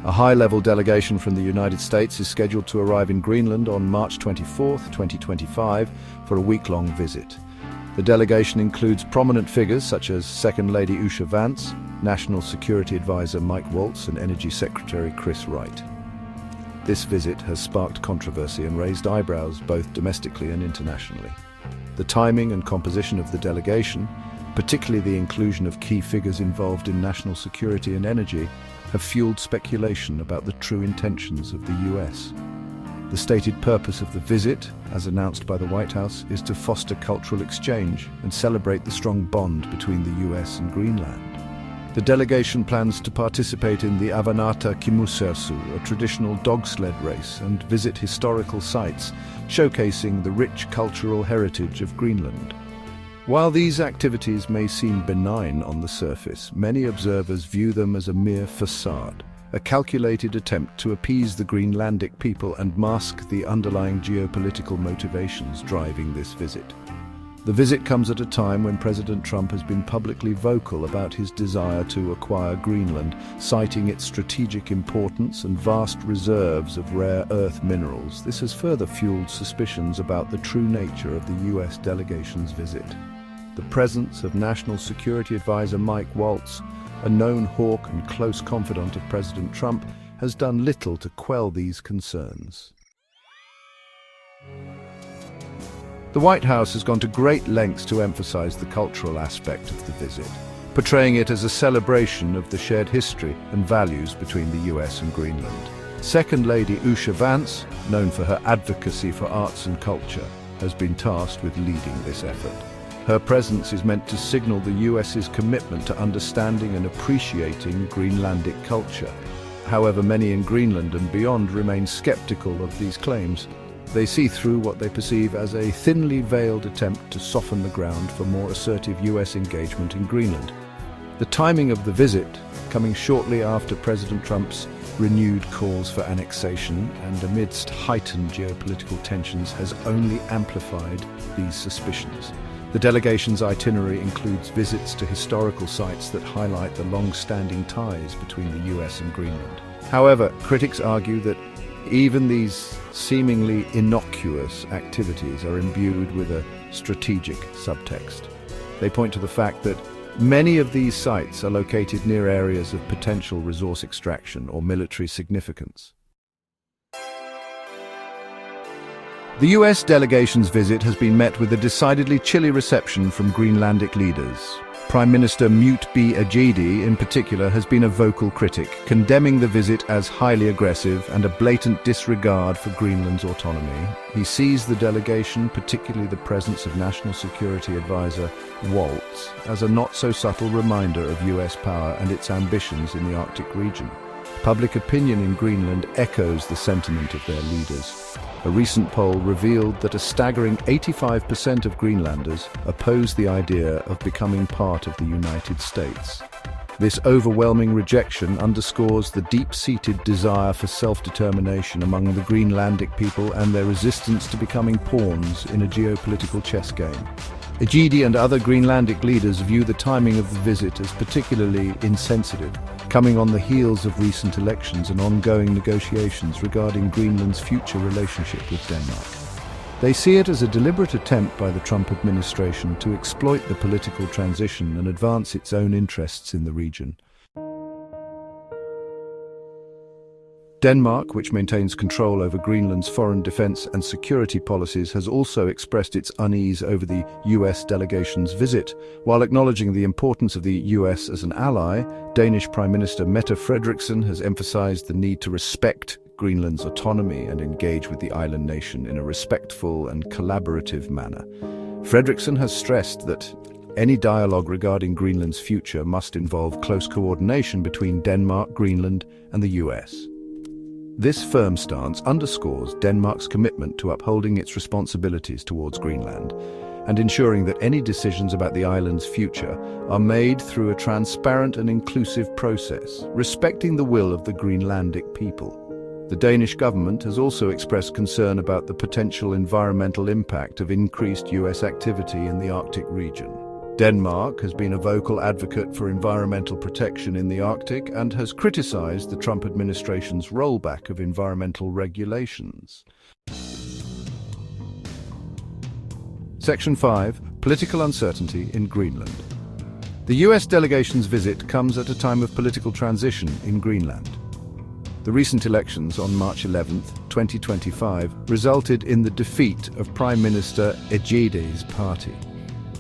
A high-level delegation from the United States is scheduled to arrive in Greenland on March 24, 2025, for a week-long visit. The delegation includes prominent figures such as Second Lady Usha Vance, National Security Advisor Mike Waltz, and Energy Secretary Chris Wright. This visit has sparked controversy and raised eyebrows both domestically and internationally. The timing and composition of the delegation, particularly the inclusion of key figures involved in national security and energy, have fueled speculation about the true intentions of the US. The stated purpose of the visit, as announced by the White House, is to foster cultural exchange and celebrate the strong bond between the US and Greenland. The delegation plans to participate in the Avanata Kimusersu, a traditional dog sled race, and visit historical sites, showcasing the rich cultural heritage of Greenland. While these activities may seem benign on the surface, many observers view them as a mere facade, a calculated attempt to appease the Greenlandic people and mask the underlying geopolitical motivations driving this visit. The visit comes at a time when President Trump has been publicly vocal about his desire to acquire Greenland, citing its strategic importance and vast reserves of rare earth minerals. This has further fueled suspicions about the true nature of the US delegation's visit. The presence of National Security Advisor Mike Waltz, a known hawk and close confidant of President Trump, has done little to quell these concerns. The White House has gone to great lengths to emphasize the cultural aspect of the visit, portraying it as a celebration of the shared history and values between the US and Greenland. Second Lady Usha Vance, known for her advocacy for arts and culture, has been tasked with leading this effort. Her presence is meant to signal the US's commitment to understanding and appreciating Greenlandic culture. However, many in Greenland and beyond remain skeptical of these claims. They see through what they perceive as a thinly veiled attempt to soften the ground for more assertive US engagement in Greenland. The timing of the visit, coming shortly after President Trump's renewed calls for annexation and amidst heightened geopolitical tensions, has only amplified these suspicions. The delegation's itinerary includes visits to historical sites that highlight the long-standing ties between the US and Greenland. However, critics argue that even these seemingly innocuous activities are imbued with a strategic subtext. They point to the fact that many of these sites are located near areas of potential resource extraction or military significance. The US delegation's visit has been met with a decidedly chilly reception from Greenlandic leaders. Prime Minister Mute B. Ajedi, in particular, has been a vocal critic, condemning the visit as highly aggressive and a blatant disregard for Greenland's autonomy. He sees the delegation, particularly the presence of National Security Advisor Waltz, as a not-so-subtle reminder of US power and its ambitions in the Arctic region. Public opinion in Greenland echoes the sentiment of their leaders. A recent poll revealed that a staggering 85% of Greenlanders oppose the idea of becoming part of the United States. This overwhelming rejection underscores the deep-seated desire for self-determination among the Greenlandic people and their resistance to becoming pawns in a geopolitical chess game. Ajedi and other Greenlandic leaders view the timing of the visit as particularly insensitive, coming on the heels of recent elections and ongoing negotiations regarding Greenland's future relationship with Denmark. They see it as a deliberate attempt by the Trump administration to exploit the political transition and advance its own interests in the region. Denmark, which maintains control over Greenland's foreign defense and security policies, has also expressed its unease over the US delegation's visit. While acknowledging the importance of the US as an ally, Danish Prime Minister Mette Frederiksen has emphasized the need to respect Greenland's autonomy and engage with the island nation in a respectful and collaborative manner. Frederiksen has stressed that any dialogue regarding Greenland's future must involve close coordination between Denmark, Greenland, and the US. This firm stance underscores Denmark's commitment to upholding its responsibilities towards Greenland and ensuring that any decisions about the island's future are made through a transparent and inclusive process, respecting the will of the Greenlandic people. The Danish government has also expressed concern about the potential environmental impact of increased US activity in the Arctic region. Denmark has been a vocal advocate for environmental protection in the Arctic and has criticized the Trump administration's rollback of environmental regulations. Section 5. Political uncertainty in Greenland. The US delegation's visit comes at a time of political transition in Greenland. The recent elections on March 11, 2025, resulted in the defeat of Prime Minister JD's party.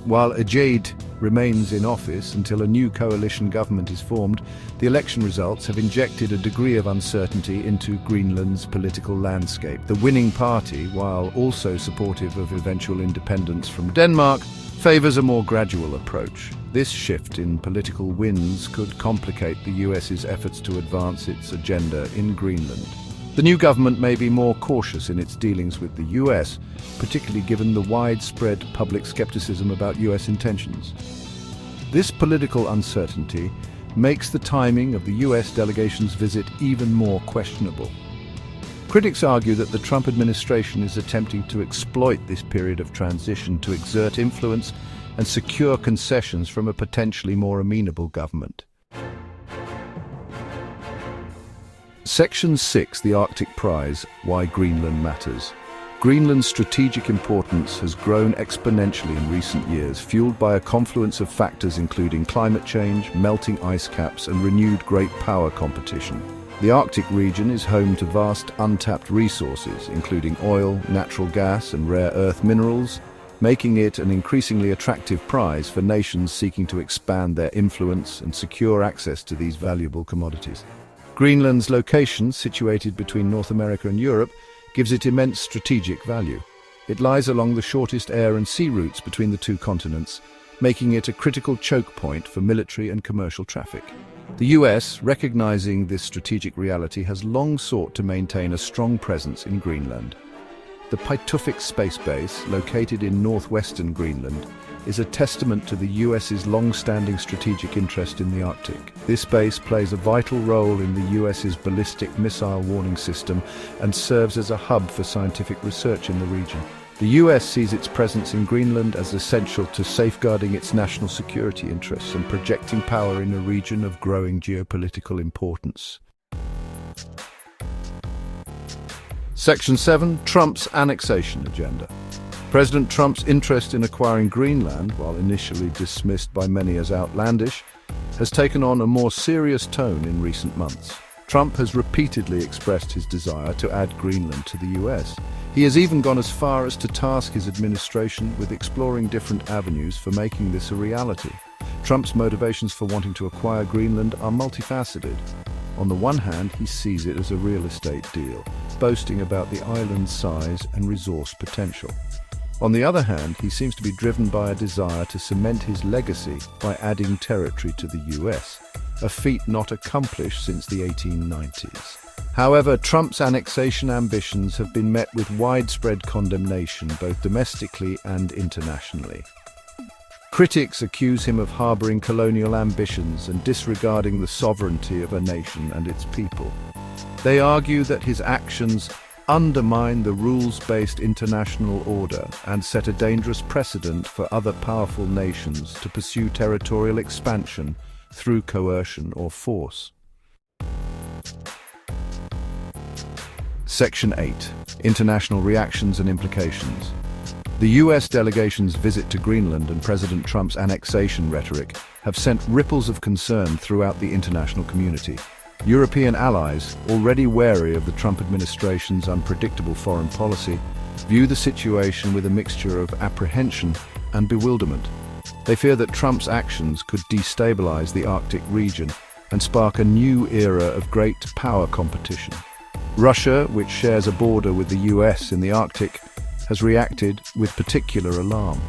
While JD remains in office until a new coalition government is formed, the election results have injected a degree of uncertainty into Greenland's political landscape. The winning party, while also supportive of eventual independence from Denmark, favors a more gradual approach. This shift in political winds could complicate the US's efforts to advance its agenda in Greenland. The new government may be more cautious in its dealings with the US, particularly given the widespread public skepticism about US intentions. This political uncertainty makes the timing of the US delegation's visit even more questionable. Critics argue that the Trump administration is attempting to exploit this period of transition to exert influence and secure concessions from a potentially more amenable government. Section 6, the Arctic Prize, Why Greenland Matters. Greenland's strategic importance has grown exponentially in recent years, fueled by a confluence of factors including climate change, melting ice caps, and renewed great power competition. The Arctic region is home to vast untapped resources, including oil, natural gas, and rare earth minerals, making it an increasingly attractive prize for nations seeking to expand their influence and secure access to these valuable commodities. Greenland's location, situated between North America and Europe, gives it immense strategic value. It lies along the shortest air and sea routes between the two continents, making it a critical choke point for military and commercial traffic. The US, recognizing this strategic reality, has long sought to maintain a strong presence in Greenland. The Pituffik Space Base, located in northwestern Greenland, is a testament to the US's long-standing strategic interest in the Arctic. This base plays a vital role in the US's ballistic missile warning system and serves as a hub for scientific research in the region. The US sees its presence in Greenland as essential to safeguarding its national security interests and projecting power in a region of growing geopolitical importance. Section 7. Trump's annexation agenda. President Trump's interest in acquiring Greenland, while initially dismissed by many as outlandish, has taken on a more serious tone in recent months. Trump has repeatedly expressed his desire to add Greenland to the US. He has even gone as far as to task his administration with exploring different avenues for making this a reality. Trump's motivations for wanting to acquire Greenland are multifaceted. On the one hand, he sees it as a real estate deal, boasting about the island's size and resource potential. On the other hand, he seems to be driven by a desire to cement his legacy by adding territory to the US, a feat not accomplished since the 1890s. However, Trump's annexation ambitions have been met with widespread condemnation both domestically and internationally. Critics accuse him of harboring colonial ambitions and disregarding the sovereignty of a nation and its people. They argue that his actions undermine the rules-based international order and set a dangerous precedent for other powerful nations to pursue territorial expansion through coercion or force. Section 8. International reactions and implications. The US delegation's visit to Greenland and President Trump's annexation rhetoric have sent ripples of concern throughout the international community. European allies, already wary of the Trump administration's unpredictable foreign policy, view the situation with a mixture of apprehension and bewilderment. They fear that Trump's actions could destabilize the Arctic region and spark a new era of great power competition. Russia, which shares a border with the US in the Arctic, has reacted with particular alarm.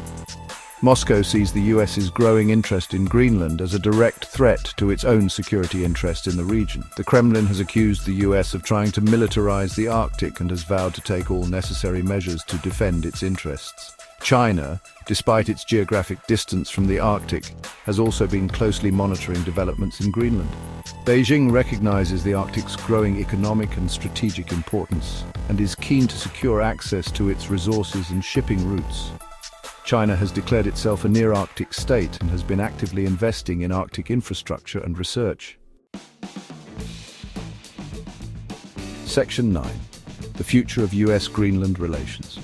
Moscow sees the US's growing interest in Greenland as a direct threat to its own security interest in the region. The Kremlin has accused the US of trying to militarize the Arctic and has vowed to take all necessary measures to defend its interests. China, despite its geographic distance from the Arctic, has also been closely monitoring developments in Greenland. Beijing recognizes the Arctic's growing economic and strategic importance and is keen to secure access to its resources and shipping routes. China has declared itself a near-Arctic state and has been actively investing in Arctic infrastructure and research. Section 9. The future of US-Greenland relations.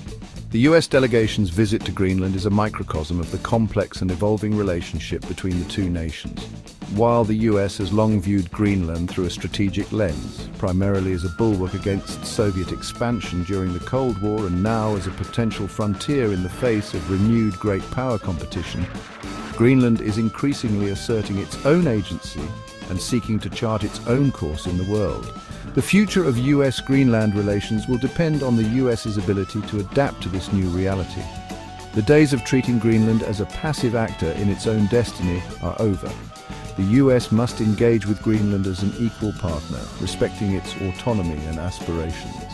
The US delegation's visit to Greenland is a microcosm of the complex and evolving relationship between the two nations. While the US has long viewed Greenland through a strategic lens, primarily as a bulwark against Soviet expansion during the Cold War and now as a potential frontier in the face of renewed great power competition, Greenland is increasingly asserting its own agency and seeking to chart its own course in the world. The future of US-Greenland relations will depend on the US's ability to adapt to this new reality. The days of treating Greenland as a passive actor in its own destiny are over. The US must engage with Greenland as an equal partner, respecting its autonomy and aspirations.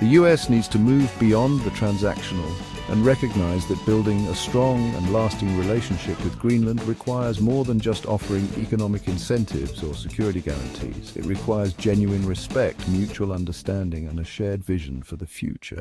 The US needs to move beyond the transactional and recognize that building a strong and lasting relationship with Greenland requires more than just offering economic incentives or security guarantees. It requires genuine respect, mutual understanding, and a shared vision for the future.